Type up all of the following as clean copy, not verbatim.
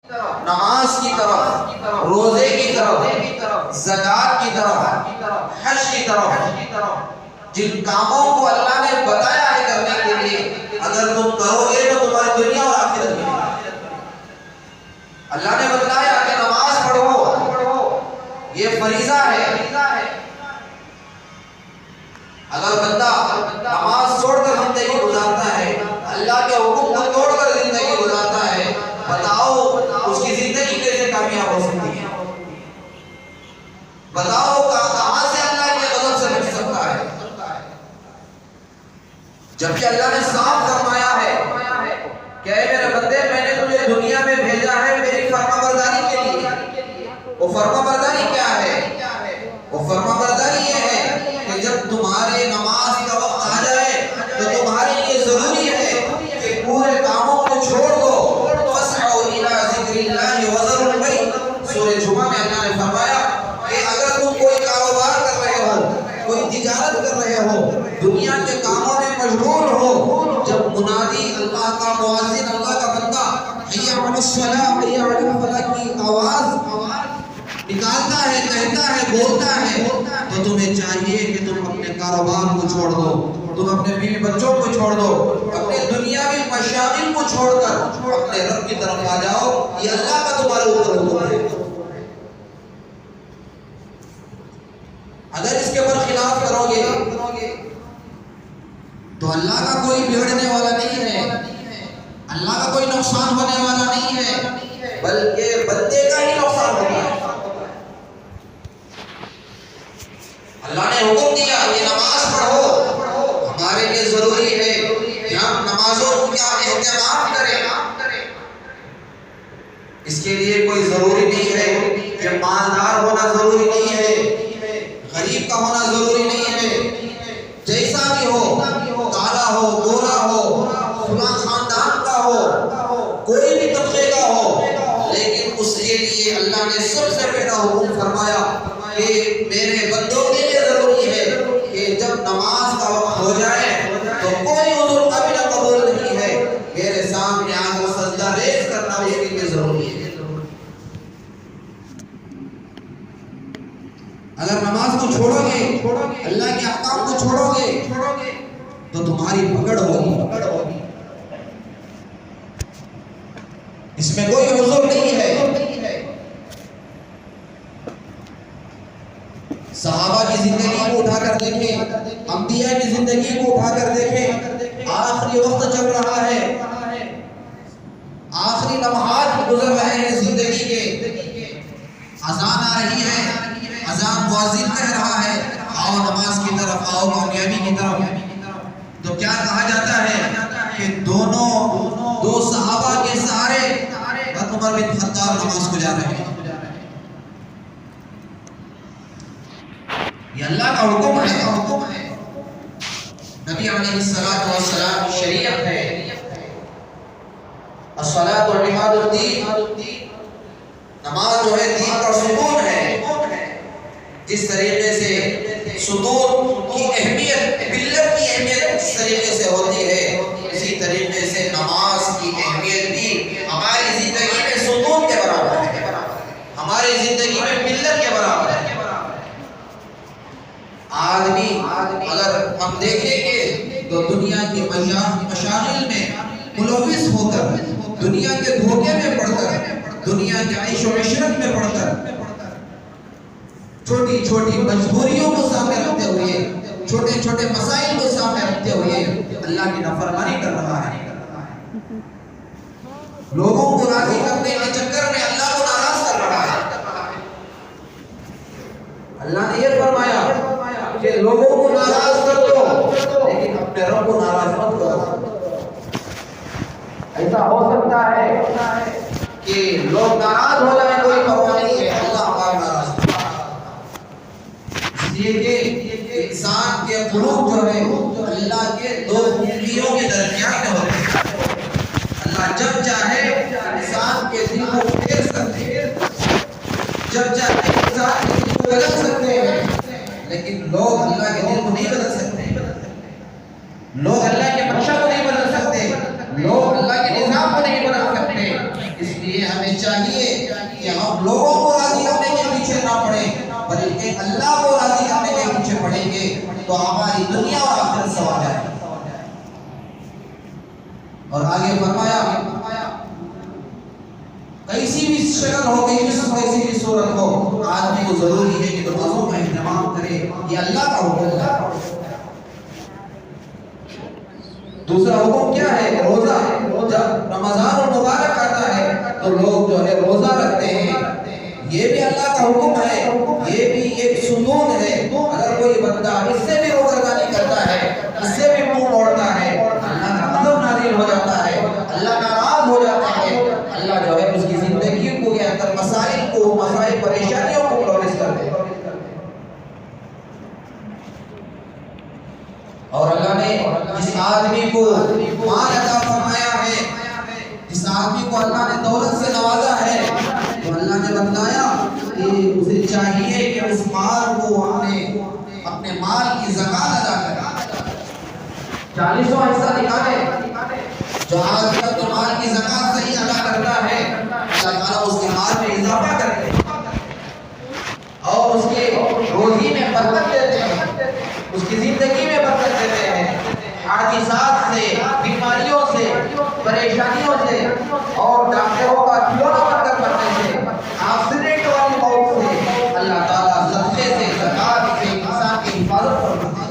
نماز کی طرف، روزے کی طرف، زکات کی طرف، حج کی طرف، جن کاموں کو اللہ نے بتایا ہے کرنے کے لیے اگر تم کرو گے تو تمہاری دنیا اور آخرت میں اللہ نے بتایا کہ نماز پڑھو، یہ فریضہ ہے۔ اگر بندہ نماز چھوڑ کر زندگی گزارتا ہے، اللہ کے حکم کو توڑ کر زندگی گزارتا ہے، بتاؤ اس کی زندگی کیسے کامیاب ہو سکتی ہے؟ بتاؤ کہاں سے اللہ کے غضب سے بچ سکتا ہے؟ جبکہ اللہ نے صاف فرمایا ہے کہ اے میرے بندے، میں نے تجھے دنیا میں بھیجا ہے میری فرما برداری کے لیے۔ وہ فرما برداری کیا ہے؟ وہ فرما برداری یہ ہے کہ جب تمہارے نماز کا وقت آ جائے تو تمہارے لیے ضروری ہے کہ پورے کاموں کو چھوڑ دو۔ فَاسْعَوْا إِلَىٰ ذِكْرِ اللَّهِ وَذَرُوا الْبَيْعَ، سورہ جمعہ میں اللہ نے فرمایا کہ اگر تم کوئی کاروبار کر رہے ہو، کوئی تجارت کر رہے ہو، دنیا کے کاموں میں مشغول ہو، جب منادی اللہ کا مؤذن، اللہ کا بندہ حی علی الصلاۃ حی علی الفلاح کی آواز نکالتا ہے، کہتا ہے، بولتا ہے، تو تمہیں چاہیے کہ تم اپنے کاروبار کو چھوڑ دو، تم اپنے بیوی بچوں کو چھوڑ دو، اپنے دنیاوی مشاغل کو چھوڑ کر اپنے رب کی طرف آ جاؤ۔ یہ اللہ کا تمہارے اوپر حکم ہے۔ اگر اس کے برخلاف کرو گے تو اللہ کا کوئی بگڑنے والا نہیں ہے، اللہ کا کوئی نقصان ہونے والا نہیں ہے، بلکہ بندے کا ہی نقصان ہوگا۔ اللہ نے حکم دیا کہ نماز پڑھو، ہمارے لیے ضروری ہے کہ ہم نمازوں کا اہتمام کریں۔ اس کے لیے کوئی ضروری نہیں ہے کہ مالدار ہونا ضروری نہیں ہے، غریب کا ہونا ضروری نہیں ہے، جیسا بھی ہو، کالا ہو، گورا ہو، فلاں خاندان کا ہو، کوئی بھی طبقے کا ہو، لیکن اس کے لیے اللہ نے سب سے پہلا حکم فرمایا کہ میرے بندوں کے لیے ضروری ہے کہ جب نماز کا وقت ہو جائے تو کوئی عذر قابل قبول نہیں ہے، میرے سامنے آ کر سجدہ ریز کرنا اس کے لیے ضروری ہے۔ اگر نماز کو چھوڑو گے، اللہ کے احکام کو چھوڑو گے تو تمہاری پکڑ ہوگی، اس میں کوئی عذر نہیں ہے۔ صحابہ کی زندگی کو اٹھا کر دیکھیں، انبیاء کی زندگی کو اٹھا کر دیکھیں، آخری وقت چل رہا ہے، آخری لمحات گزر رہے ہیں زندگی کے، اذان آ رہی ہے، اذان مؤذن کہہ رہا ہے آؤ نماز کی طرف، آؤ کامیابی کی طرف، تو کیا کہا جاتا ہے کہ دو صحابہ کے سہارے عمر بن خطاب نماز کو جا رہے ہیں۔ یہ اللہ کا حکم ہے، نبی علیہ السلام کی شریعت ہے۔ الصلاۃ عماد الدین، نماز جو ہے دین کا ستون ہے۔ جس طریقے سے ستون کی اہمیت، پلر کی اہمیت اس طریقے سے ہوتی ہے، اسی طریقے سے نماز کی اہمیت بھی ہماری زندگی میں ستون کے برابر ہے، ہماری زندگی میں پلر کے برابر ہے۔ آدمی اگر ہم دیکھیں گے تو دنیا کی مشاغل میں ملوث ہو کر، دنیا کے دھوکے میں پڑ کر، دنیا کے عیش و عشرت میں پڑ کر، چھوٹی چھوٹی مجبوریوں کو سامنے رکھتے ہوئے، چھوٹے چھوٹے مسائل کو سامنے رکھتے ہوئے اللہ کی نافرمانی کر رہا ہے، لوگوں کو راضی کرنے کے چکر میں اللہ کو ناراض کر رہا ہے۔ اللہ نے یہ فرمایا کہ لوگوں کو ناراض کر دو لیکن اپنے رب کو ناراض مت کرو۔ ایسا ہو سکتا ہے کہ لوگ ناراض ہو جائیں، کوئی پرواہ نہیں ہے، اللہ ہمارا ناراض ہے۔ اس لیے کہ انسان کے قلوب جو ہے اللہ کے دو انگلیوں کے درمیان میں ہوتے ہیں۔ اللہ جب چاہے انسان کے دل کو پھیر سکتے ہیں، جب چاہے انسان کے دل کو بدل سکتے ہیں، لیکن لوگ اللہ کے دل کو نہیں بدل سکتے، لوگ اللہ کے منشا کو نہیں بدل سکتے، لوگ اللہ کے نظام کو نہیں بدل سکتے۔ اس لیے ہمیں چاہیے کہ ہم لوگوں کو راضی کرنے کے پیچھے نہ پڑیں بلکہ اللہ کو راضی کرنے کے پیچھے پڑیں گے تو ہماری دنیا اور آخرت سنور جائے گی۔ اور آگے فرمایا کیسی بھی شکل ہو کیسی بھی صورت ہو آدمی کو ضروری ہے کہ نمازوں کا اہتمام کرے، یہ اللہ کا حکم ہے۔ دوسرا حکم کیا ہے؟ روزہ۔ جب رمضان المبارک آتا ہے تو لوگ جو ہے روزہ رکھتے ہیں، یہ بھی اللہ کا حکم ہے، یہ بھی ایک سنون ہے۔ اگر کوئی بندہ اس سے بھی روزگاری کرتا ہے، اس سے بھی منہ موڑتا ہے، اللہ کا غضب نازل ہو جاتا ہے، اللہ ناراض ہو جاتا ہے، اللہ جو ہے اس کی زندگی کو کے اندر مسائل پریشانیوں کو پرولیس کر دے۔ اور اللہ نے جس آدمی کو مال عطا فرمایا ہے، جس آدمی کو اللہ نے دولت سے نوازا ہے، تو اللہ نے بتلایا کہ اسے چاہیے کہ اس مال کو اپنے مال کی زکات ادا کرے، 40واں حصہ نکالے۔ جو آدمی اپنے مال کی زکات صحیح ادا کرتا ہے، اللہ تعالیٰ اس کے مال میں اضافہ کرتے ہیں اور اس کے روزی میں برکت دیتے ہیں، اس کی زندگی میں برکت دیتے ہیں، حادثات سے، بیماریوں سے، پریشانیوں سے اور ڈاکٹروں کا کھلونا بن کر مرنے سے، ایکسیڈنٹ والی موت سے، اللہ تعالیٰ صدقے سے، زکات سے انسان کی حفاظت فرماتے ہیں۔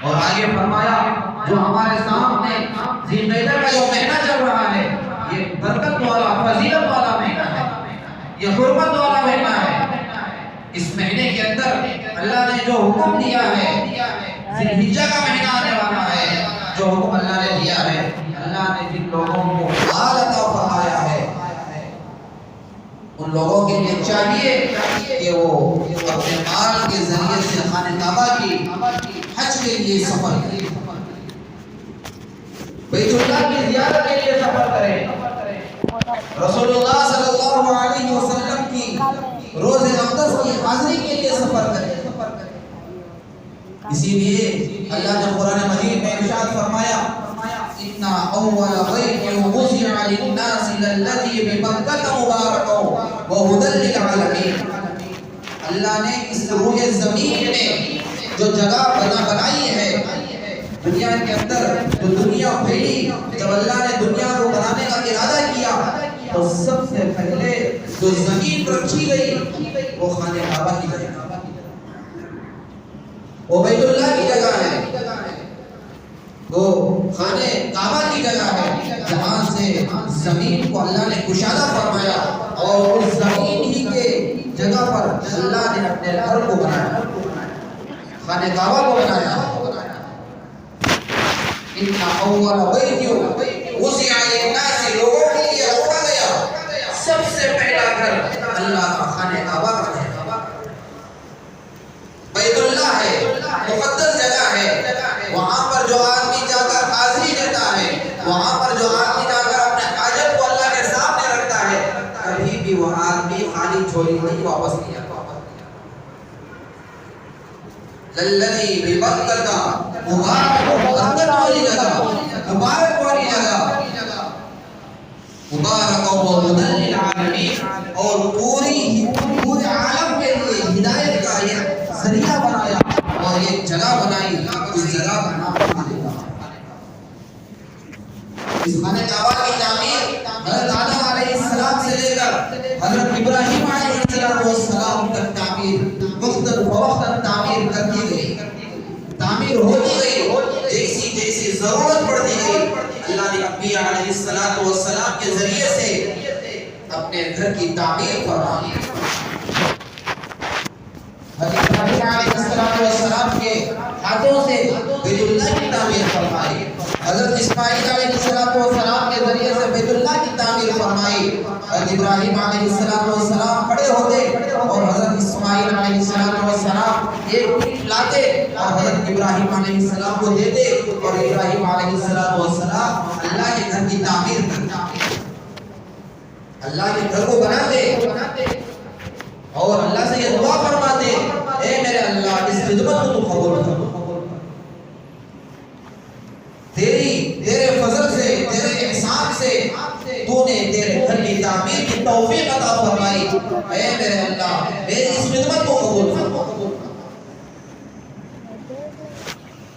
اور آگے فرمایا جو ہمارے سامنے ذی القعدہ کا جو مہینہ چل رہا ہے، یہ برکت والا، فضیلت والا مہینہ ہے، یہ حرمت والا مہینہ ہے۔ اس مہینے کے اندر اللہ نے جو حکم دیا ہے، ذی الحجہ کا مہینہ آنے والا ہے، جو حکم اللہ نے دیا ہے، اللہ نے جن لوگوں کو مال عطا فرمایا ہے ان لوگوں کے لیے چاہیے کہ وہ اپنے مال کے ذریعے سے خانہ کعبہ کی حج کے لیے سفر کریں، بیت اللہ کی زیارت کے لیے سفر کریں، رسول اللہ صلی اللہ علیہ وسلم کی روز اقدس کی حاضری کے لیے سفر کریں۔ اسی لیے اللہ نے قرآن مجید میں ارشاد فرمایا ان اول بیت وضع للناس للذی ببکۃ مبارک وہدی للعالمین۔ اللہ نے اس روئے زمین میں جو جگہ بنائی ہے دنیا کے اندر، جو دنیا پھیلی، جب اللہ نے دنیا کو بنانے کا ارادہ کیا تو سب سے پہلے جو زمین رکھی گئی وہ خانہ کعبہ کی جگہ، وہ بیت اللہ کی جگہ ہے، وہ خانہ کعبہ کی جگہ ہے، جہاں سے زمین کو اللہ نے کشادہ فرمایا اور اس زمین ہی کے جگہ پر اللہ نے اپنے گھر کو بنایا، خانہ کعبہ کو بنایا۔ ان اول بیت وضع للناس، لوگوں کے لیے رکھا گیا سب سے پہلا گھر اللہ کا خانہ کعبہ کا ہے، بیت اللہ ہے، مقدس جگہ ہے، وہاں پر جو آدمی جا کر حاضری دیتا ہے، وہاں پر جو آدمی جا کر اپنے حاجت کو اللہ کے سامنے رکھتا ہے، کبھی بھی وہ آدمی خالی جھولی نہیں واپس نہیں آتا۔ للذی ببکۃ مبارک، برکت والی جگہ، مبارک والی جگہ، مبارک وہدی للعالمین، اور پورے عالم کے لیے ہدایت کا یہ ذریعہ بنایا اور ایک جگہ بنائی، اس جگہ کا نام خانہ کعبہ۔ اس خانہ کعبہ کی تعمیر حضرت آدم علیہ السلام سے لے کر حضرت ابراہیم علیہ السلام تک تعمیر مختلف وقت تعمیر کرتی گئی، تعمیر ہوتی گئی، جیسی جیسی ضرورت پڑتی گئی اللہ نے انبیاء علیہ السلام کے ذریعے سے اپنے گھر کی تعمیر فرمائی۔ حضرت ابراہیم علیہ السلام کے ہاتھوں سے بیت اللہ کی تعمیر فرمائی، حضرت اسماعیل علیہ السلام کے ذریعے سے بیت اللہ کی تعمیر فرمائی۔ حضرت ابراہیم علیہ السلام کھڑے ہوتے اور حضرت اسماعیل علیہ السلام ایک اینٹ لاتے اور حضرت ابراہیم علیہ السلام کو دیتے اور ابراہیم علیہ السلام اللہ کے گھر کی تعمیر کرتے، اللہ کے گھر کو بناتے اور اللہ سے یہ دعا فرماتے، اے میرے اللہ اس خدمت کو تو قبول کر، تیرے فضل سے، تیرے احسان سے گھر کی تعمیر کی توفیق عطا فرمائی۔ اے میرے اللہ میری اس خدمت کو قبول فرما۔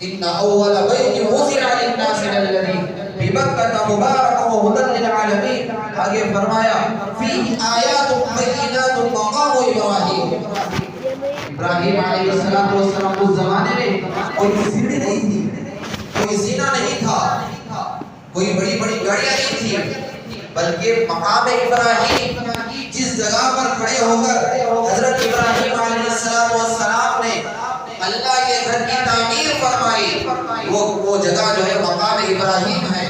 ان اول بیت وضع للناس الذی ببکۃ مبارکا وہدی للعالمین۔ آگے فرمایا فیہ آیات بینات مقام ابراہیم۔ ابراہیم علیہ السلام اس زمانے میں کوئی سیڑھی نہیں تھی، کوئی زینہ نہیں تھا، کوئی بڑی بڑی گاڑیاں نہیں تھی، بلکہ مقام ابراہیم جس جگہ پر کھڑے ہو کر حضرت ابراہیم علیہ السلام نے اللہ کے گھر کی تعمیر فرمائی، وہ جگہ جو ہے مقام ابراہیم ہے۔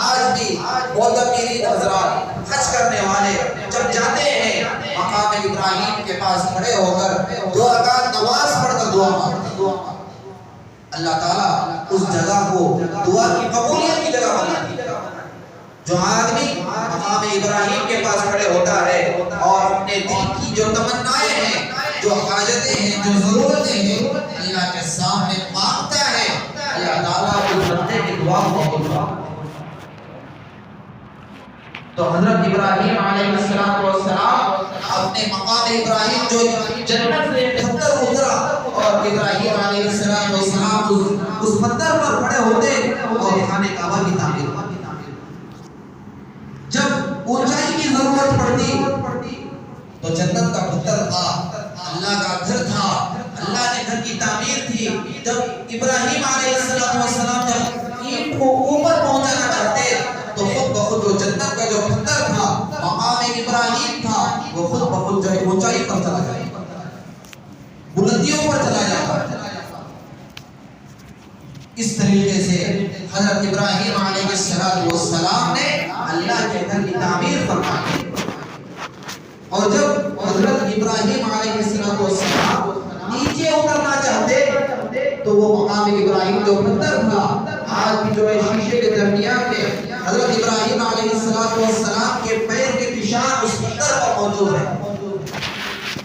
آج بھی معتمرین حضرات حج کرنے والے جب جاتے ہیں مقام ابراہیم کے پاس کھڑے ہو کر 2 رکعت نماز پڑھ کر دعا مانگتے ہیں، اللہ تعالیٰ اس جگہ کو دعا کی قبولیت کی جگہ بنا دی۔ جو آدمی مقام ابراہیم کے پاس کھڑے ہوتا ہے اور اپنے دل کی جو تمنائیں ہیں، جو حاجتیں ہیں، جو ضرورتیں ہیں اللہ کے سامنے مانگتا ہے، اللہ تعالیٰ اس بندے کی دعا کو قبول کرتا ہے۔ تو حضرت ابراہیم علیہ السلام اپنے مقام ابراہیم جو جنت سے پتھر اترا اور ابراہیم علیہ السلام اس پتھر پر کھڑے ہوتے اور خانہ کعبہ کی تعمیر۔ جب اونچائی کی ضرورت پڑتی تو جنت کا پتھر تھا، اللہ کا گھر تھا، اللہ نے گھر کی تعمیر تھی۔ جب ابراہیم علیہ السلام جب اینٹ کو اوپر پہنچانا چاہتے تو خود بخود جو جنت کا جو پتھر تھا مقام ابراہیم تھا وہ خود بخود جو اونچائی پر چلا جاتا، بلندیوں پر چلا جاتا۔ اس طریقے سے حضرت ابراہیم علیہ السلام نے اللہ کے گھر کی تعمیر فرمائی، اور جب حضرت ابراہیم علیہ السلام نیچے اترنا چاہتے تو وہ مقام ابراہیم جو پتھر تھا آج بھی جو ہے شیشے کے درمیان میں حضرت ابراہیم علیہ السلام کے پیر کے نشان اس پتھر پر موجود ہے۔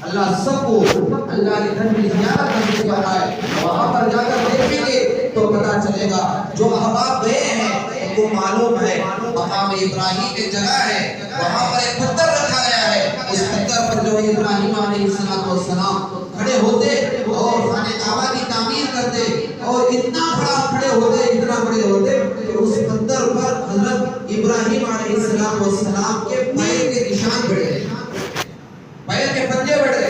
اللہ سب کو اللہ کے گھر کی زیارت نصیب فرمائے، وہاں پر جا کر دیکھیں گے تو پتہ چلے گا، جو احباب گئے ہیں ان کو معلوم ہے مقام ابراہیم ایک جگہ ہے، وہاں پر ایک پتھر رکھا گیا ہے، اس پتھر پر جو ابراہیم علیہ السلام کھڑے ہوتے اور خانہ کعبہ کی تعمیر کرتے اور اتنا بڑا کھڑے ہوتے کہ اس پتھر پر حضرت ابراہیم علیہ السلام کے پیر کے نشان پڑے، پیر کے پنجے پڑے۔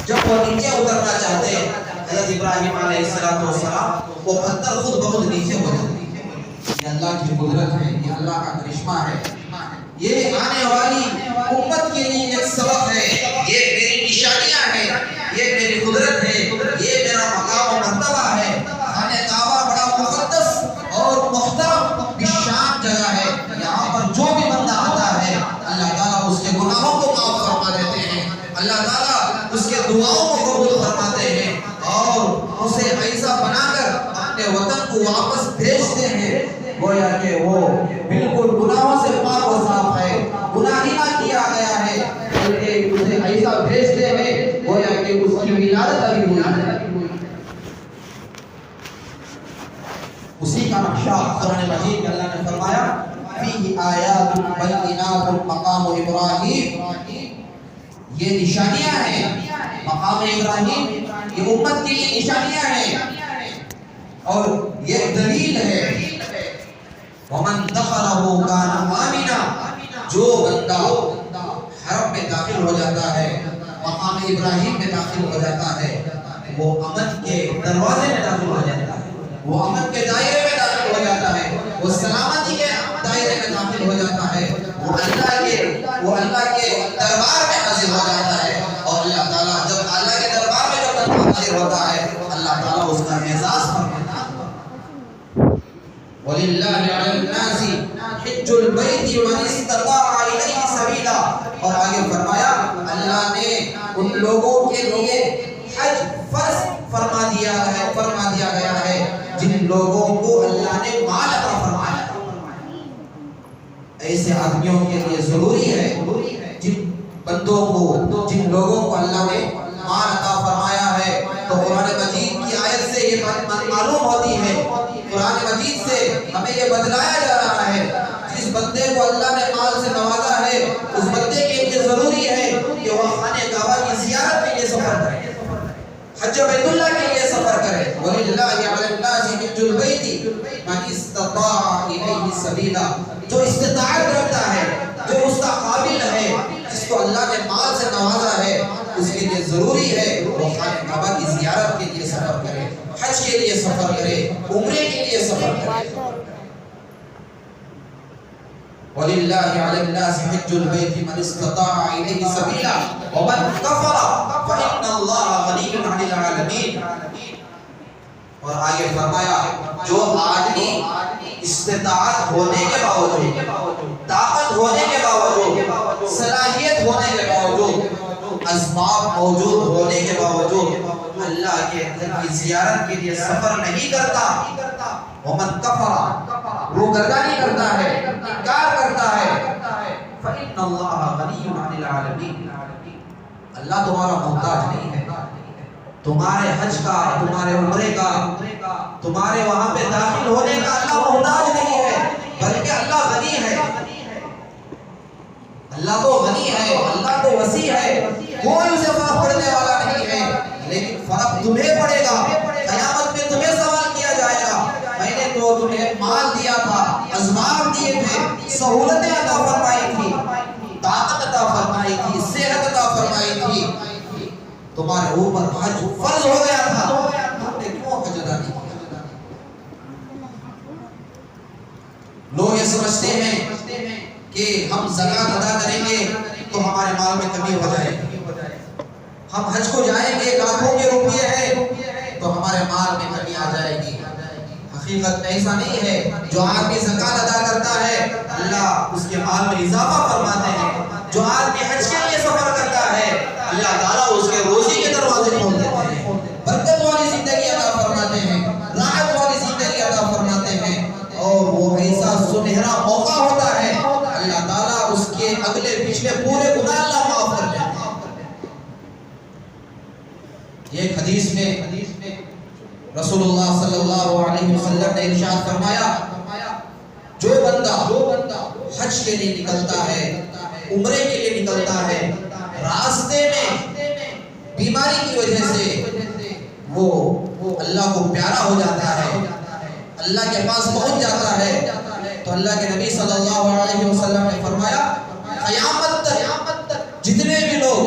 جب وہ نیچے اترنا چاہتے حضرت ابراہیم علیہ السلام وہ پتھر خود بخود نیچے ہو جاتے۔ یہ اللہ کی قدرت ہے، یہ اللہ کا کرشمہ ہے، یہ آنے والی امت کے لیے ایک سبق ہے، یہ میری نشانیاں ہیں، یہ میری قدرت ہے، یہ میرا مقام و مرتبہ ہے۔ خانہ کعبہ بڑا مقدس اور محترم بشان جگہ ہے، یہاں پر جو بھی بندہ آتا ہے اللہ تعالیٰ اس کے گناہوں کو معاف فرما دیتے ہیں، اللہ تعالیٰ اس کے دعاؤں کو قبول فرماتے ہیں اور اسے ایسا بنا کر اپنے وطن کو واپس بھیجتے ہیں گویا کہ وہ بالکل گناہوں سے پاک و صاف ہے، گناہ ہی نہ کیا گیا ہے، بلکہ اسے ایسا بھیجتے ہیں گویا کہ اس کی ولادت ابھی ہوئی ہے۔ اسی کا نقشہ قرآن مجید میں اللہ نے فرمایا فیہ آیات بینات مقام ابراہیم، یہ نشانیاں ہیں مقام ابراہیم، یہ امت کے لیے نشانیاں ہیں اور یہ دلیل ہے۔ ومن دخلہ کان آمنا، جو بندہ حرم میں داخل ہو جاتا ہے، مقام ابراہیم میں داخل ہو جاتا ہے، وہ امن کے دروازے میں داخل ہو جاتا ہے، وہ امن کے دائرے میں داخل ہو جاتا ہے، وہ سلامتی کے دائرے میں داخل ہو جاتا ہے، وہ اللہ کے دربار میں حاضر ہو جاتا ہے، اور اللہ تعالیٰ جب اللہ کے دربار میں جب بندہ حاضر ہوتا ہے اللہ تعالیٰ اس کا اعزاز فرماتا ہے۔ وَلِلَّهِ عَلَى النَّاسِ حِجُّ الْبَيْتِ مَنِ اسْتَطَاعَ إِلَيْهِ سَبِيلًا، اور آگے فرمایا اللہ نے ان لوگوں کے لیے حج فرض فرما دیا گیا ہے جن لوگوں کو اللہ نے مال عطا فرمایا۔ ایسے آدمیوں کے لیے ضروری ہے جن بندوں کو، جن لوگوں کو اللہ نے مال عطا فرمایا ہے، تو قرآن مجید کی آیت سے یہ بات معلوم ہوتی ہے، قرآن مجید سے ہمیں یہ بتلایا جا رہا ہے جس بندے کو اللہ نے مال سے نوازا ہے اس بندے کے لیے ضروری ہے کہ وہ خانہ کعبہ کی زیارت کے لیے سفر کرے، حج بیت اللہ کے لیے سفر کرے۔ وَلِلَّهِ عَلَى النَّاسِ حِجُّ الْبَيْتِ مَنِ اسْتَطَاعَ إِلَيْهِ سَبِيلًا، جو استطاعت رکھتا ہے، جو اس کا قابل ہے، جس کو اللہ نے مال سے نوازا ہے، اس کے لیے ضروری ہے وہ خانہ کعبہ کی زیارت کے لیے سفر کرے، حج کے لیے سفر کرے، عمرے کے لیے سفر کرے۔ وَلِلَّهِ عَلَى النَّاسِ حِجُّ الْبَيْتِ مَنِ اسْتَطَاعَ إِلَيْهِ سَبِيلًا وَمَنْ كَفَرَ فَإِنَّ اللَّهَ غَنِيٌّ عَنِ الْعَالَمِينَ۔ اور آگے فرمایا جو آدمی استطاعت ہونے کے باوجود، طاقت ہونے کے باوجود، صلاحیت ہونے کے باوجود، اسباب موجود ہونے کے باوجود اللہ کے گھر کی زیارت کے لیے سفر نہیں کرتا، ومن کفر روگردانی کرتا ہے، انکار کرتا ہے، فإن اللہ غنی عن العالمین، اللہ تمہارا محتاج نہیں ہے، تمہارے حج کا، تمہارے عمرے کا، تمہارے وہاں پہ داخل ہونے کا اللہ محتاج نہیں ہے، بلکہ اللہ غنی ہے، اللہ تو غنی ہے، اللہ تو وسیع ہے، کوئی اسے فرق پڑنے والا نہیں ہے، لیکن فرق تمہیں پڑے گا، قیامت میں تمہیں سوال کیا جائے گا، میں نے تو تمہیں مال دیا تھا، اسباب دیے تھے، سہولتیں عطا فرمائی تھی، طاقت عطا فرمائی تھی، صحت عطا فرمائی تھی، تمہارے اوپر حج فرض ہو گیا تھا، تم نے کیوں حج ادا نہیں کیا؟ لوگ یہ سمجھتے ہیں کہ ہم زکات ادا کریں گے تو ہمارے مال میں کمی ہو جائے گی، ہم حج کو جائیں گے لاکھوں کے روپیے ہیں تو ہمارے مال میں کمی آ جائے گی۔ حقیقت ایسا نہیں ہے، جو آدمی زکات ادا کرتا ہے اللہ اس کے مال میں اضافہ فرماتے ہیں، جو آدمی حج کے لیے سفر کرتا ہے اللہ تعالیٰ اس کے روزی کے دروازے کھول دیتے ہیں، برکت والی زندگی عطا فرماتے ہیں، راحت والی زندگی عطا فرماتے ہیں، اور وہ ایسا سنہرا موقع ہوتا ہے اللہ تعالیٰ اس کے اگلے پچھلے پورے گناہ اللہ معاف کر دیتے ہیں۔ یہ ایک حدیث میں رسول اللہ صلی اللہ علیہ وسلم نے ارشاد فرمایا جو بندہ حج کے لیے نکلتا ہے، عمرے کے لیے نکلتا ہے، راستے میں بیماری کی وجہ سے وہ اللہ کو پیارا ہو جاتا ہے، اللہ کے پاس پہنچ جاتا ہے، تو اللہ کے نبی صلی اللہ علیہ وسلم نے فرمایا قیامت تک جتنے بھی لوگ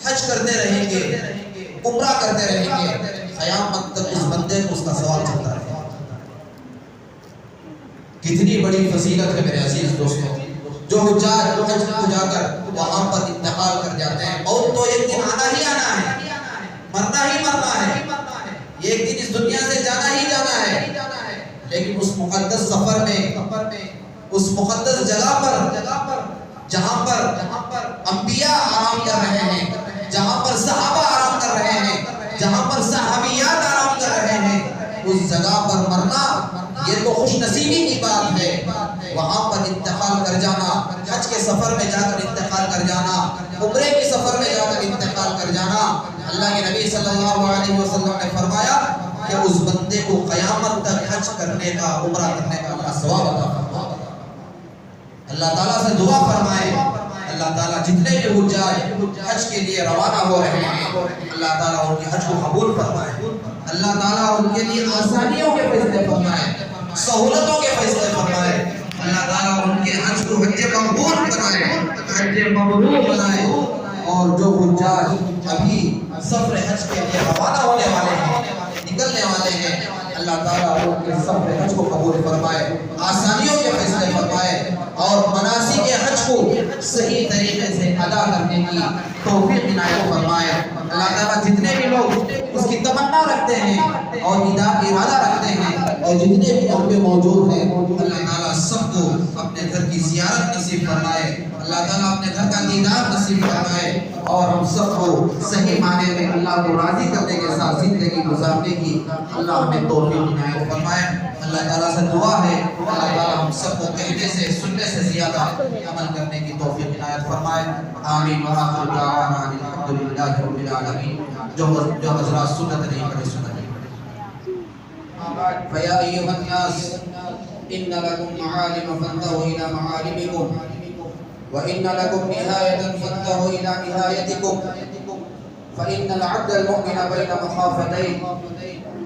حج کرتے رہیں گے، عمرہ کرتے رہیں گے، قیامت تک اس بندے کو اس کا سوال چلتا رہے گا۔ کتنی بڑی فضیلت ہے میرے عزیز دوستوں، جو حجاج حج کو جا کر وہاں پر انتقال کر جاتے ہیں، موت تو ایک دن آنا ہی آنا ہے، مرنا ہی مرنا ہے، ایک دن اس دنیا سے جانا ہی جانا ہے، لیکن اس مقدس سفر میں، اس مقدس جگہ پر جہاں پر انبیاء آرام کر رہے ہیں، جہاں پر صحابہ آرام کر رہے ہیں، جہاں پر صحابیات آرام کر رہے ہیں، اس جگہ پر مرنا یہ تو خوش نصیبی کی بات ہے، وہاں پر انتقال کر جانا، حج کے سفر میں جا کر انتقال کر جانا، عمرے کے سفر میں جا کر انتقال کر جانا، اللہ کے نبی صلی اللہ علیہ وسلم نے فرمایا کہ اس بندے کو قیامت تک حج کرنے کا، عمرہ کرنے کا اللہ ثواب عطا فرمائے۔ اللہ تعالیٰ سے دعا فرمائے اللہ تعالیٰ جتنے بھی حجاج حج کے لیے روانہ ہو رہے ہیں اللہ تعالیٰ ان کے حج کو قبول فرمائے، اللہ تعالیٰ ان کے لیے آسانیوں کے فیصلے فرمائے، سہولتوں کے فیصلے فرمائے، اللہ تعالیٰ ان کے حج کو حج مقبول بنائے، حج مبرور بنائے، اور جو حجاج ابھی سفر حج کے لیے روانہ ہونے والے ہیں، نکلنے والے ہیں، اللہ تعالیٰ ان کے سفر حج کو قبول فرمائے، آسانیوں کے فیصلے فرمائے، اور مناسک حج کو صحیح طریقے سے ادا کرنے کی توفیق عنایت فرمائے۔ اللہ تعالیٰ جتنے بھی لوگ اس کی تمنا رکھتے ہیں اور ارادہ رکھتے ہیں اور جتنے بھی یہاں پہ موجود ہیں اللہ تعالیٰ سب کو اپنے گھر کی زیارت نصیب فرمائے، اللہ تعالیٰ اپنے گھر کا دیدار نصیب فرمائے، اور ہم سب کو صحیح معنی میں اللہ کو راضی کرنے کے ساتھ زندگی گزارنے کی اللہ ہمیں توفیق عنایت فرمائے۔ اللہ تعالیٰ سے دعا ہے اللہ تعالیٰ ہم سب کو کہنے سے سننے سے زیادہ عمل کرنے کی توفیق عنایت فرمائے، آمین وآخر دعوانا الحمدللہ رب العالمین۔ جو حضرات سنت نہیں پڑھے سنت نہیں پڑھے۔ فیا ایھا الناس إن لكم معالم فانتهوا إلى معالمكم، وإن لكم نهاية فانتهوا إلى نهايتكم. فإن العبد المؤمن بين مخافتين،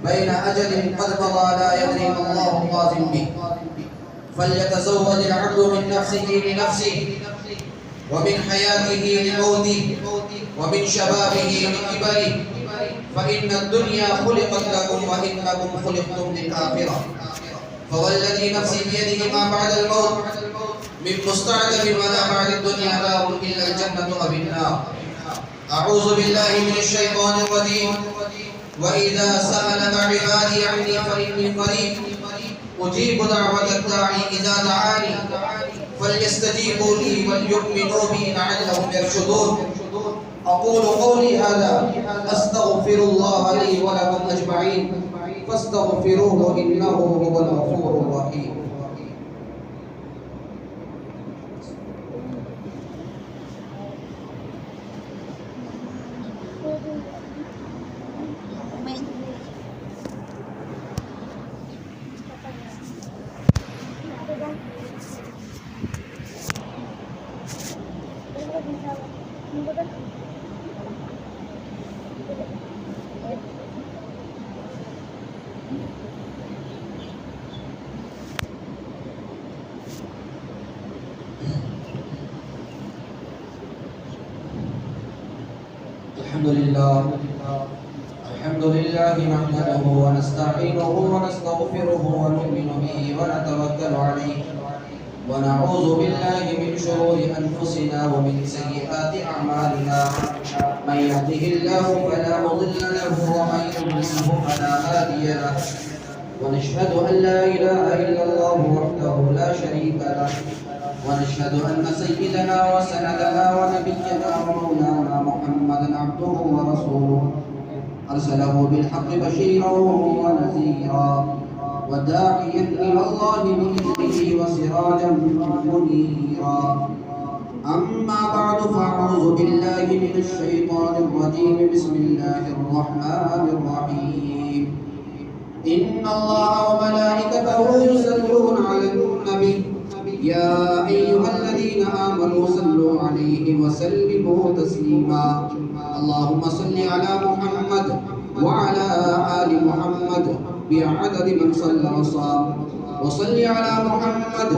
بين أجل قد مضى لا يدري ما الله قادم به. فليتزود العبد من نفسه لنفسه، ومن حياته لموته، ومن شبابه لكبره، فإن الدنيا خلقت لكم وإنكم خلقتم للآخرة. فوالذي نفسي بيده ما بعد الموت من مستعجل ولا بعد الدنيا دار إلا الجنة أو النار. أعوذ بالله من الشيطان الرجيم. وإذا سألك عبادي عني فإني قريب أجيب دعوة الداعي إذا دعاني فليستجيبوا لي وليؤمنوا بي لعلهم يرشدون. أقول قولي هذا أستغفر الله لي ولكم أجمعين فاستغفروه إنه هو الغفور الرحيم. الحمد لله نحمده ونستعينه ونستغفره ونؤمن به ونتوكل عليه ونعوذ بالله من شرور أنفسنا ومن سيئات أعمالنا. من يهده الله فلا مضل له ومن يضلله فلا هادي له. ونشهد أن لا إله إلا الله وحده لا شريك له. ونشهد أن سيدنا وسندنا ونبينا ومولانا محمدا عبده ورسوله أرسله بالحق بشيرا ونذيرا وداعيا إلى الله بإذنه وسراجا منيرا. أما بعد فأعوذ بالله من الشيطان الرجيم. بسم الله الرحمن الرحيم. إن الله وملائكته يصلون على النبي يا أيها الذين آمنوا صلوا عليه وسلموا تسليما. اللهم صل على محمد وعلى آل محمد بعدد من صلى وصام، وصل على محمد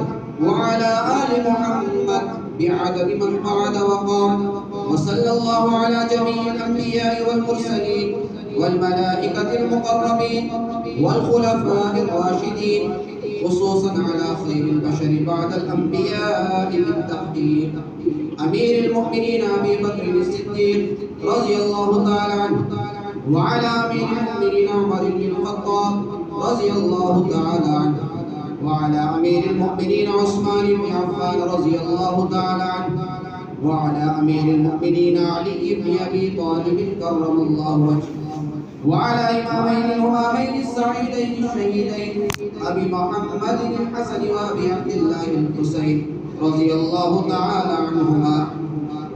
وعلى آل محمد بعدد من قعد وقام. وصلى الله على جميع الأنبياء والمرسلين والملائكة المقربين والخلفاء الراشدين، خصوصا على خير البشر بعد الأنبياء بالتحقيق أمير المؤمنين أبي بكر الصديق رضي الله تعالى عنه، وعلى أمير المؤمنين عمر بن الخطاب رضي الله تعالى عنه، وعلى أمير المؤمنين عثمان بن عفان رضي الله تعالى عنه، وعلى أمير المؤمنين علي بن أبي طالب كرم الله وجهه، وعلى إمامين الهمامين السعيدين الشهيدين أبي محمد الحسن وأبي عبد الله الحسين رضي الله تعالى عنهما،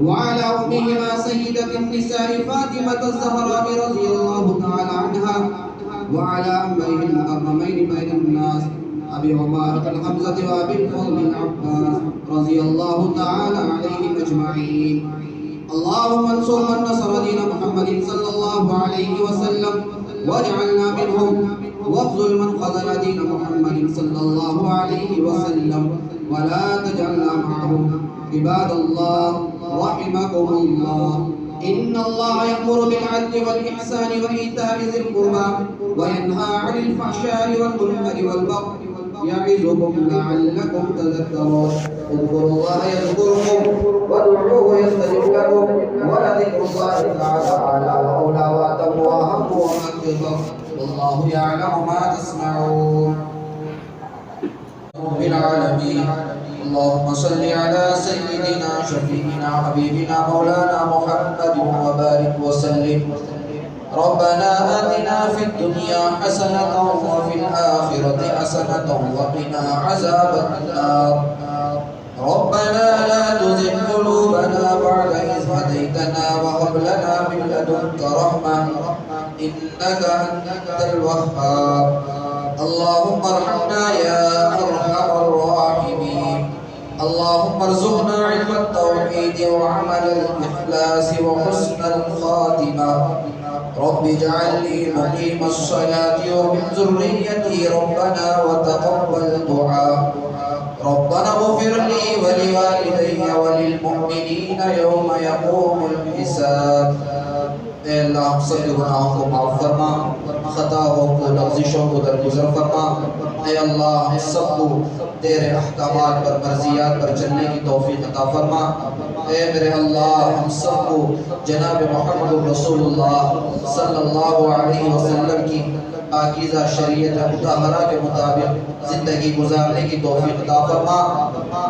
وعلى أمهما سيدة النساء فاطمة الزهراء رضي الله تعالى عنها، وعلى أميه المكرمين بين الناس أبي عمارة الحمزة وأبي الفضل العباس رضي الله تعالى عليهم أجمعين. اللهم انصر من نصر دين محمد صلى الله عليه وسلم واجعلنا منهم، واخذل من خذل دين محمد صلى الله عليه وسلم ولا تجعلنا معهم. عباد الله رحمكم الله، إن الله يأمر بالعدل والإحسان وإيتاء ذي القربى وينهى عن الفحشاء والمنكر والبغي يعظكم لعلكم تذكرون. اذكروا الله يذكركم وادعوه يستجب لكم ولذكر الله تعالى أعلى وأولى وأتم وأهم وأكبر والله يعلم ما تصنعون. رب العالمين، اللهم صل على سيدنا شفيعنا حبيبنا مولانا محمد وبارك وسلم. ربنا آتنا في الدنيا حسنة وفي الآخرة حسنة وقنا عذاب النار. ربنا لا تزغ قلوبنا بعد إذ هديتنا وهب لنا من لدنك رحمة إنك أنت الوهاب. اللهم ارحمنا يا أرحم الراحمين. اللهم ارزقنا علم التوحيد وعمل الإخلاص وحسن الخاتمة. رب اجعلني مقيم الصلاة ومن ذريتي ربنا وتقبل دعاء. ربنا اغفر لي ولوالدي وللمؤمنين يوم يقوم الحساب. اے اللہ ہم سب کے گناہوں کو معاف فرما، خطاؤں کو لغزشوں کو درگزر فرما۔ اے اللہ ہم سب کو تیرے احکامات پر مرضیات پر چلنے کی توفیق عطا فرما۔ اے میرے اللہ ہم سب کو جناب محمد رسول اللہ صلی اللہ علیہ وسلم کی پاکیزہ شریعت مطہرہ کے مطابق زندگی گزارنے کی توفیق عطا فرما۔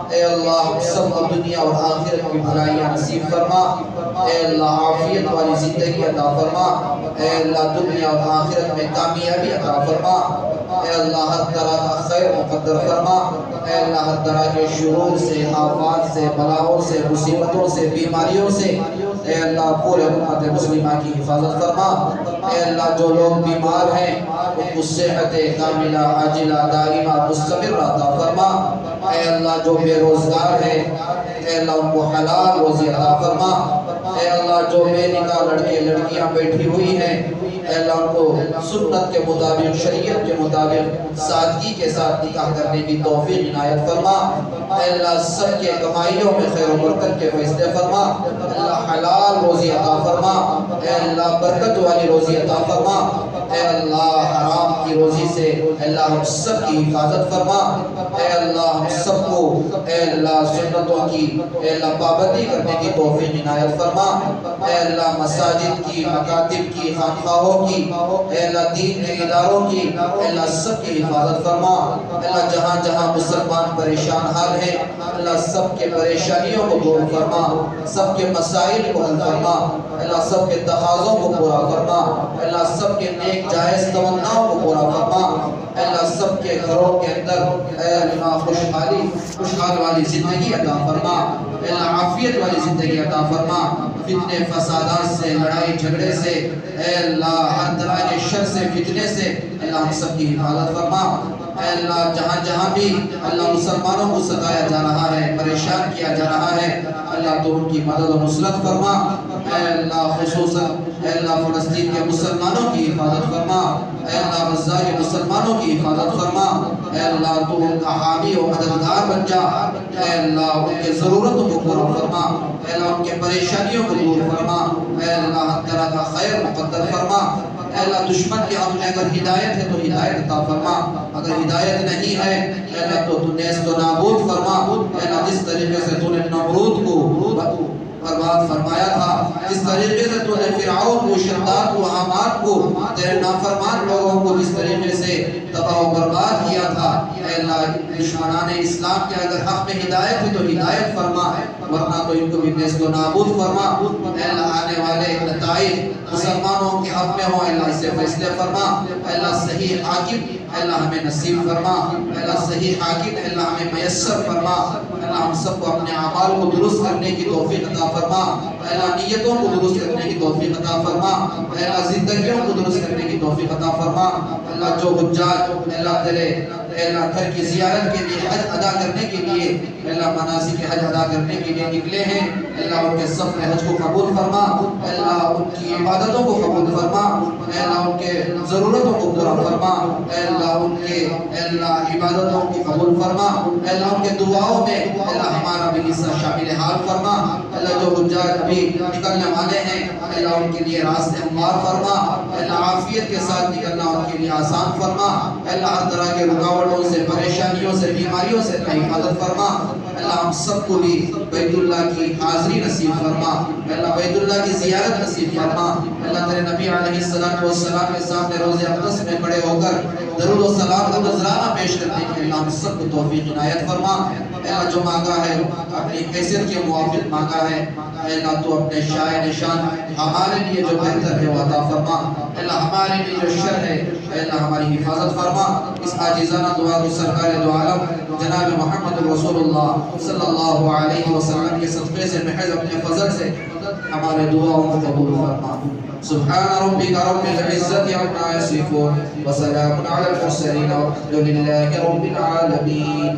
اے اللہ ہم سب کو دنیا اور آخرت کی بھلائیاں نصیب فرما۔ اے اللہ عافیت والی زندگی عطا فرما۔ اے اللہ دنیا اور آخرت میں کامیابی عطا فرما۔ اے اللہ ہر طرح کا خیر مقدر فرما۔ اے اللہ ہر طرح کے شرور سے، آفات سے، بلاؤں سے، مصیبتوں سے، بیماریوں سے اے اللہ پورے امت مسلمہ کی حفاظت فرما۔ اے اللہ جو لوگ بیمار ہیں ان کو صحت کاملہ عاجلہ دائمہ مستمر عطا فرما۔ اے اللہ جو بے روزگار ہے اے اللہ ان کو حلال روزی عطا فرما۔ اے اللہ جو بے نکاح لڑکے لڑکیاں بیٹھی ہوئی ہیں اے اللہ ان کو سنت کے مطابق شریعت کے مطابق سادگی کے ساتھ نکاح کرنے کی توفیق عنایت فرما۔ اے اللہ سب کے کمائیوں میں خیر و برکت کے فیصلے فرما۔ اے اللہ حلال روزی عطا فرما۔ اے اللہ برکت والی روزی عطا فرما۔ اے اللہ حرام کی روزی سے اے اللہ ہم سب کی حفاظت فرما۔ اے اللہ ہم سب کو اے اللہ سنتوں کی اے اللہ پابندی کرنے کی توفیق عنایت فرما۔ اے اللہ مساجد کی، مکاتب کی، خانقاہوں کی اے اللہ دین کے اداروں کی اے اللہ سب کی حفاظت فرما۔ اے اللہ جہاں جہاں مسلمان پریشان حال ہیں اللہ سب کے پریشانیوں کو دور فرما، سب کے مسائل کو حل فرما۔ اے اللہ سب کے تقاضوں کو پورا فرما۔ اے اللہ سب کے نیک جائز تمناؤں کو پورا فرما۔ اے اللہ سب کے گھروں کے اندر اے اللہ خوشحال والی زندگی عطا فرما۔ اے اللہ عافیت والی زندگی عطا فرما۔ فتنے فسادات سے، لڑائی جھگڑے سے اے اللہ ہر طرح کے شر سے، فتنے سے اللہ ہم سب کی حفاظت فرما۔ اے اللہ جہاں جہاں بھی اللہ مسلمانوں کو ستایا جا رہا ہے، پریشان کیا جا رہا ہے اللہ تو ان کی مدد و نصرت فرما۔ اے اللہ خصوصاً اے اللہ فلسطین کے مسلمانوں کی حفاظت فرما۔ اے اللہ غزہ کے مسلمانوں کی حفاظت فرما۔ اے اللہ تو ان کا حامی و مددگار بن جا۔ اے اللہ ان کے ضرورتوں کو پورا فرما۔ اے اللہ ان کے پریشانیوں کو دور فرما۔ اے اللہ ہر طرح کا خیر مقدر فرما۔ اے اللہ دشمن کے حق میں اگر ہدایت ہے تو ہدایت عطا فرما، اگر ہدایت نہیں ہے اے اللہ تو نیست و نابود فرما۔ اے اللہ جس طریقے سے تو نے نمرود کو برباد فرمایا تھا، جس طریقے سے تو نے فرعون کو، شداد کو، حامان کو، تیرے نافرمان لوگوں کو جس طریقے سے تباہ و برباد کیا تھا اے اللہ دشمنان اسلام کے اگر حق میں ہدایت ہے تو ہدایت فرما، ورنہ تو ان کو بھی نیست و نابود فرما۔ اے اللہ آنے والے نتائج مسلمانوں کے حق میں ہوں، اے اللہ اسے فیصلے فرما۔ اے اللہ صحیح حاکم اے اللہ ہمیں نصیب فرما۔ اے اللہ صحیح حاکم اے اللہ ہمیں میسر فرما۔ اے اللہ ہم سب کو اپنے اعمال کو درست کرنے کی توفیق عطا فرما۔ اے اللہ نیتوں کو درست کرنے کی توفیق عطا فرما۔ اے اللہ زندگیوں کو درست کرنے کی توفیق عطا فرما۔ اللہ جو حجاج اے اللہ تیرے اے اللہ گھر کی زیارت کے لیے، حج ادا کرنے کے لیے اے اللہ مناسک حج ادا کرنے کے لیے نکلے ہیں اے اللہ ان کے سفر حج کو قبول فرما۔ اے اللہ ان کی عبادتوں کو قبول فرما۔ اے اللہ ان کے ضرورتوں کو پورا فرما۔ اے اللہ ان کے اے اللہ عبادتوں کو قبول فرما۔ اے اللہ ان کے دعاؤں میں اے اللہ ہمارا بھی حصہ شامل حال فرما۔ اے اللہ جو حجاج ابھی نکلنے والے ہیں اے اللہ ان کے لیے راستے ہموار فرما۔ اے اللہ عافیت کے ساتھ نکلنا ان کے لیے آسان فرما۔ اے اللہ ہر طرح کے رکاوٹوں سے، پریشانیوں سے، بیماریوں سے حفاظت فرما۔ اللہ ہم سب کو بھی بیت اللہ کی حاضری نصیب فرما۔ اللہ بیت اللہ کی زیارت نصیب فرما۔ اللہ تیرے نبی علیہ السلام کے سامنے روز اقدس میں کھڑے ہو کر درود و سلام کا نذرانہ پیش کرنے کے اللہ ہم سب کو توفیق عنایت فرما۔ اللہ جو مانگا ہے اپنی حیثیت کے موافق مانگا ہے اللہ تو اپنے شاہ نشان ہمارے لیے جو بہتر ہے وہ عطا فرما۔ اللہ ہمارے لیے جو شر ہے اے اللہ ہماری حفاظت فرما. اس عاجزانہ دعا کو سرکار دو عالم جناب محمد رسول اللہ صلی اللہ علیہ وسلم کے صدقے سے محض اپنے فضل سے ہمارے دعاؤں کو قبول فرما. سبحان ربک رب العزت عما یصفون وسلام علی المرسلین والحمد للہ رب العالمین.